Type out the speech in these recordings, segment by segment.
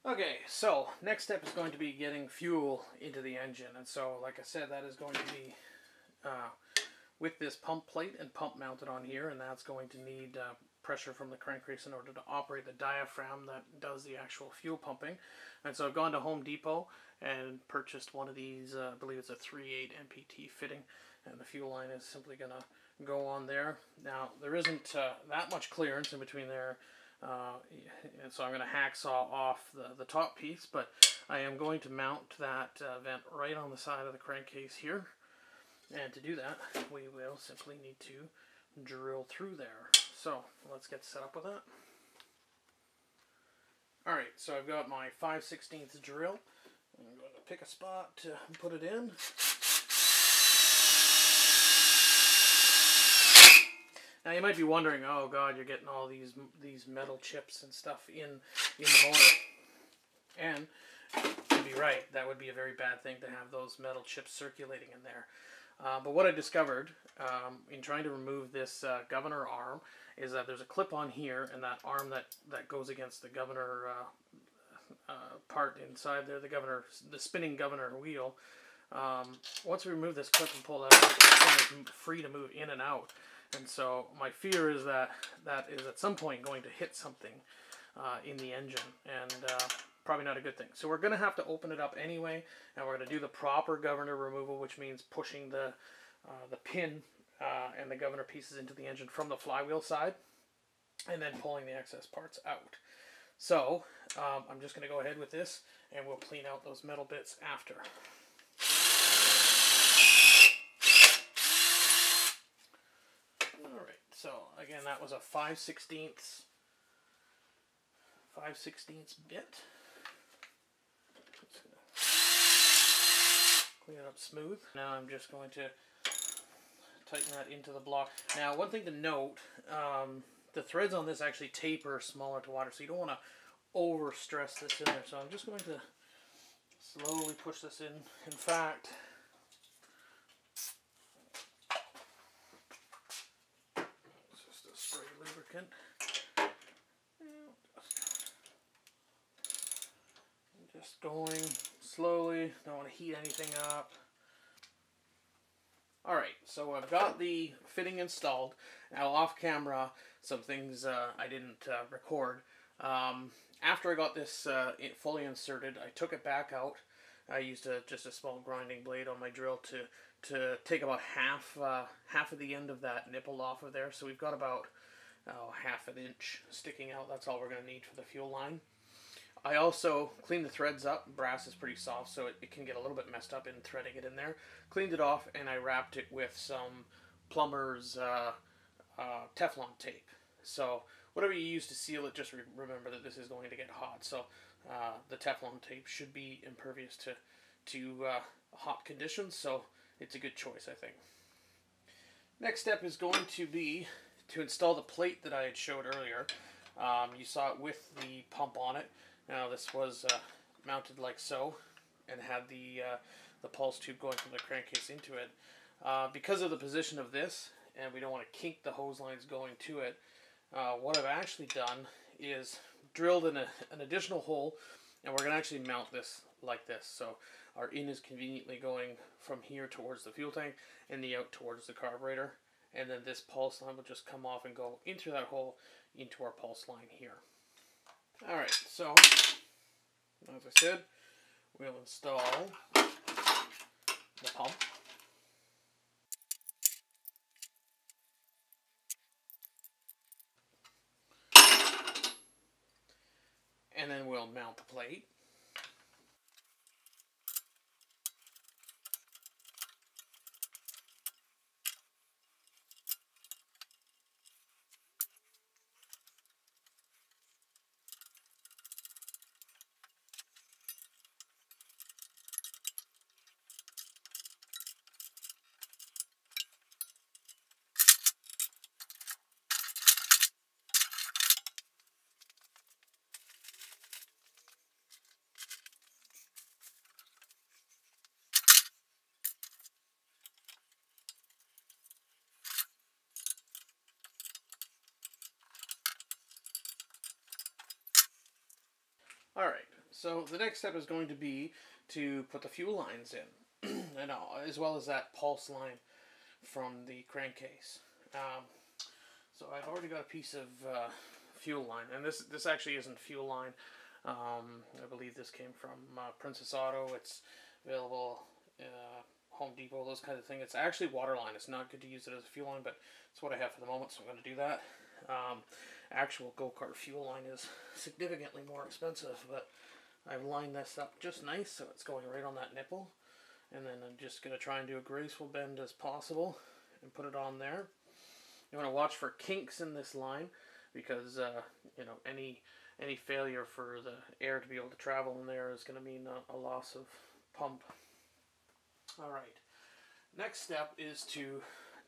Okay, so next step is going to be getting fuel into the engine. And so, like I said, that is going to be with this pump plate and pump mounted on here, and that's going to need pressure from the crankcase in order to operate the diaphragm that does the actual fuel pumping. And so I've gone to Home Depot and purchased one of these, I believe it's a 3/8 MPT fitting, and the fuel line is simply going to go on there. Now, there isn't that much clearance in between there, and so I'm going to hacksaw off the top piece, but I am going to mount that vent right on the side of the crankcase here. And to do that, we will simply need to drill through there. So let's get set up with that. Alright, so I've got my 5/16 drill. I'm going to pick a spot to put it in. Now you might be wondering, oh god, you're getting all these metal chips and stuff in the motor. And to be right, that would be a very bad thing to have those metal chips circulating in there. But what I discovered in trying to remove this governor arm is that there's a clip on here, and that arm that goes against the governor part inside there, the spinning governor wheel. Once we remove this clip and pull that off, this thing is free to move in and out. And so my fear is that is at some point going to hit something in the engine, and probably not a good thing. So we're going to have to open it up anyway, and we're going to do the proper governor removal, which means pushing the pin and the governor pieces into the engine from the flywheel side, and then pulling the excess parts out. So I'm just going to go ahead with this, and we'll clean out those metal bits after. Alright, so again, that was a 5/16 bit. Clean it up smooth. Now I'm just going to tighten that into the block. Now, one thing to note, the threads on this actually taper smaller to water, so you don't want to over stress this in there. So I'm just going to slowly push this in. In fact, it's just a spray lubricant. Just going slowly, don't want to heat anything up. Alright, so I've got the fitting installed. Now off camera, some things I didn't record. After I got this fully inserted, I took it back out. I used just a small grinding blade on my drill to take about half of the end of that nipple off of there. So we've got about half an inch sticking out. That's all we're going to need for the fuel line. I also cleaned the threads up. Brass is pretty soft, so it can get a little bit messed up in threading it in there. Cleaned it off, and I wrapped it with some plumber's Teflon tape. So whatever you use to seal it, just remember that this is going to get hot. So the Teflon tape should be impervious to hot conditions, so it's a good choice, I think. Next step is going to be to install the plate that I had showed earlier. You saw it with the pump on it. Now this was mounted like so, and had the pulse tube going from the crankcase into it. Because of the position of this, and we don't want to kink the hose lines going to it, what I've actually done is drilled in an additional hole, and we're going to actually mount this like this. So our in is conveniently going from here towards the fuel tank, and the out towards the carburetor. And then this pulse line will just come off and go into that hole, into our pulse line here. Alright, so, as I said, we'll install the pump. And then we'll mount the plate. Alright, So the next step is going to be to put the fuel lines in, and as well as that pulse line from the crankcase. So I've already got a piece of fuel line, and this actually isn't fuel line. I believe this came from Princess Auto. It's available Home Depot, those kinds of things. It's actually water line. It's not good to use it as a fuel line, but it's what I have for the moment, so I'm going to do that. Actual go-kart fuel line is significantly more expensive, but I've lined this up just nice, so it's going right on that nipple. And then I'm just going to try and do a graceful bend as possible and put it on there. You want to watch for kinks in this line, because you know, any failure for the air to be able to travel in there is going to mean a loss of pump. All right. Next step is to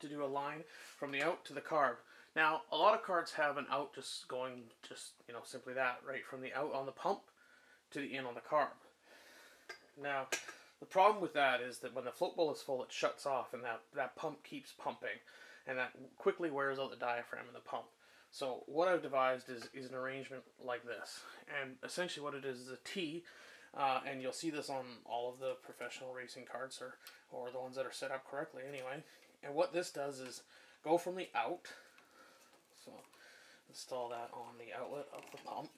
do a line from the out to the carb. Now, a lot of carts have an out going you know, simply that, right from the out on the pump to the in on the carb. Now, the problem with that is that when the float bowl is full, it shuts off, and that pump keeps pumping, and that quickly wears out the diaphragm in the pump. So what I've devised is an arrangement like this, and essentially what it is a T, and you'll see this on all of the professional racing carts, or the ones that are set up correctly anyway. And what this does is go from the out, so install that on the outlet of the pump,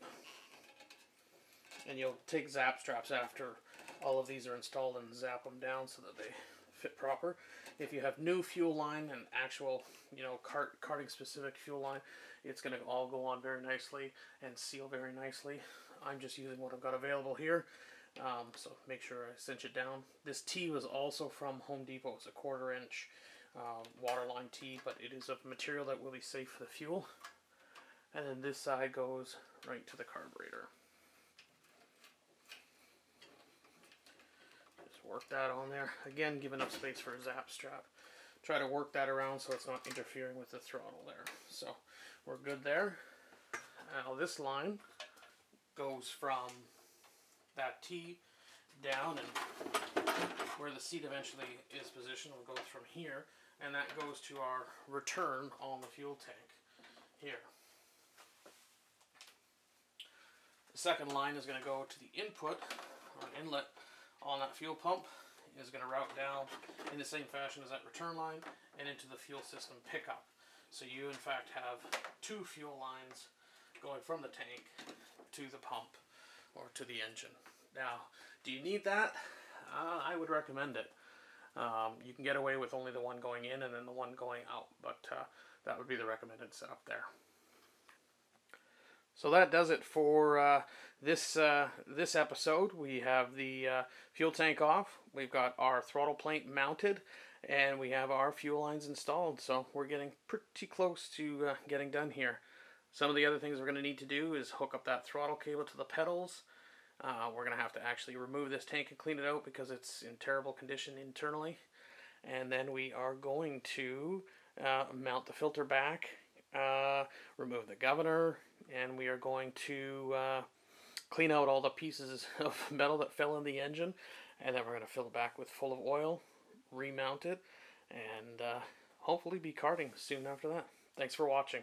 and you'll take zap straps after all of these are installed and zap them down so that they fit proper. If you have new fuel line and actual, you know, karting specific fuel line, it's going to all go on very nicely and seal very nicely. I'm just using what I've got available here, so make sure I cinch it down. This T was also from Home Depot. It's a 1/4 inch waterline T, but it is of material that will be safe for the fuel. And then this side goes right to the carburetor. Just work that on there. Again, give enough space for a zap strap. Try to work that around so it's not interfering with the throttle there. So we're good there. Now this line goes from that T down, and where the seat eventually is positioned will go from here, and that goes to our return on the fuel tank here. The second line is going to go to the input or inlet on that fuel pump. Is going to route down in the same fashion as that return line and into the fuel system pickup. So you in fact have 2 fuel lines going from the tank to the pump or to the engine. Now, do you need that? I would recommend it. You can get away with only the one going in and then the one going out, but that would be the recommended setup there. So that does it for this episode. We have the fuel tank off. We've got our throttle plate mounted, and we have our fuel lines installed. So we're getting pretty close to getting done here. Some of the other things we're going to need to do is hook up that throttle cable to the pedals. We're going to have to actually remove this tank and clean it out because it's in terrible condition internally. And then we are going to mount the filter back, remove the governor, and we are going to clean out all the pieces of metal that fell in the engine, and then we're going to fill it back with full of oil, remount it, and hopefully be karting soon after that. Thanks for watching.